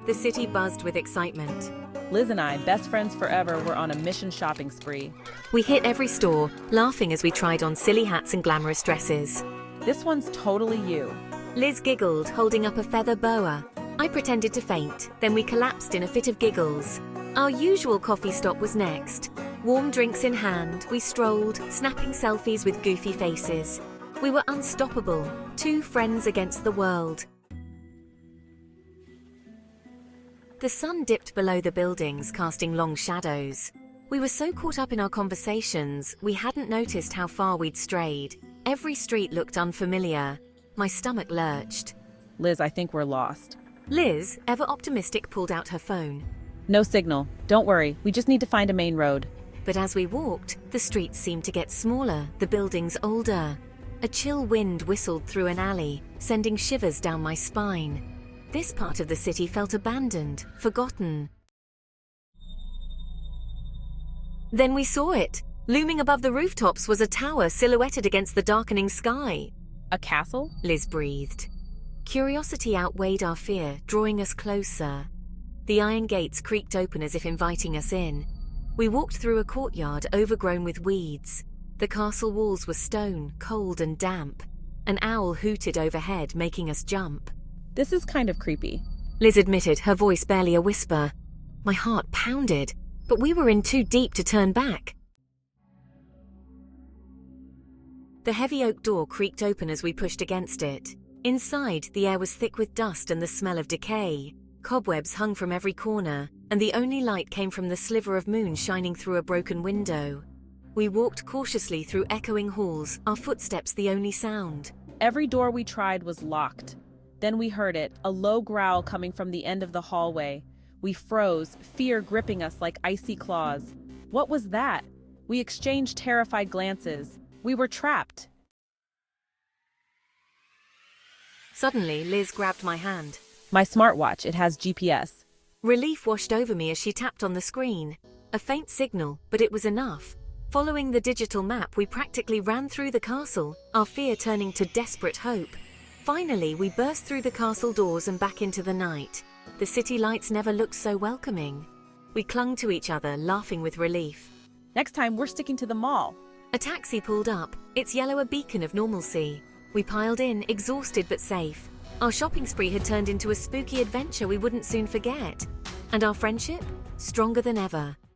The city buzzed with excitement. Liz and I, best friends forever, were on a mission shopping spree. We hit every store, laughing as we tried on silly hats and glamorous dresses. This one's totally you. Liz giggled, holding up a feather boa. I pretended to faint, then we collapsed in a fit of giggles. Our usual coffee stop was next. Warm drinks in hand, we strolled, snapping selfies with goofy faces. We were unstoppable, two friends against the world. The sun dipped below the buildings, casting long shadows. We were so caught up in our conversations, we hadn't noticed how far we'd strayed. Every street looked unfamiliar. My stomach lurched. Liz, I think we're lost. Liz, ever optimistic, pulled out her phone. No signal. Don't worry, we just need to find a main road. But as we walked, the streets seemed to get smaller, the buildings older. A chill wind whistled through an alley, sending shivers down my spine. This part of the city felt abandoned, forgotten. Then we saw it. Looming above the rooftops was a tower silhouetted against the darkening sky. A castle? Liz breathed. Curiosity outweighed our fear, drawing us closer. The iron gates creaked open as if inviting us in. We walked through a courtyard overgrown with weeds. The castle walls were stone, cold and damp. An owl hooted overhead, making us jump. This is kind of creepy. Liz admitted, her voice barely a whisper. My heart pounded, but we were in too deep to turn back. The heavy oak door creaked open as we pushed against it. Inside, the air was thick with dust and the smell of decay. Cobwebs hung from every corner, and the only light came from the sliver of moon shining through a broken window. We walked cautiously through echoing halls, our footsteps the only sound. Every door we tried was locked. Then we heard it, a low growl coming from the end of the hallway. We froze, fear gripping us like icy claws. What was that? We exchanged terrified glances. We were trapped. Suddenly, Liz grabbed my hand. My smartwatch, it has GPS. Relief washed over me as she tapped on the screen. A faint signal, but it was enough. Following the digital map, we practically ran through the castle, our fear turning to desperate hope. Finally, we burst through the castle doors and back into the night. The city lights never looked so welcoming. We clung to each other, laughing with relief. Next time, we're sticking to the mall. A taxi pulled up, its yellow a beacon of normalcy. We piled in, exhausted but safe. Our shopping spree had turned into a spooky adventure we wouldn't soon forget. And our friendship? Stronger than ever.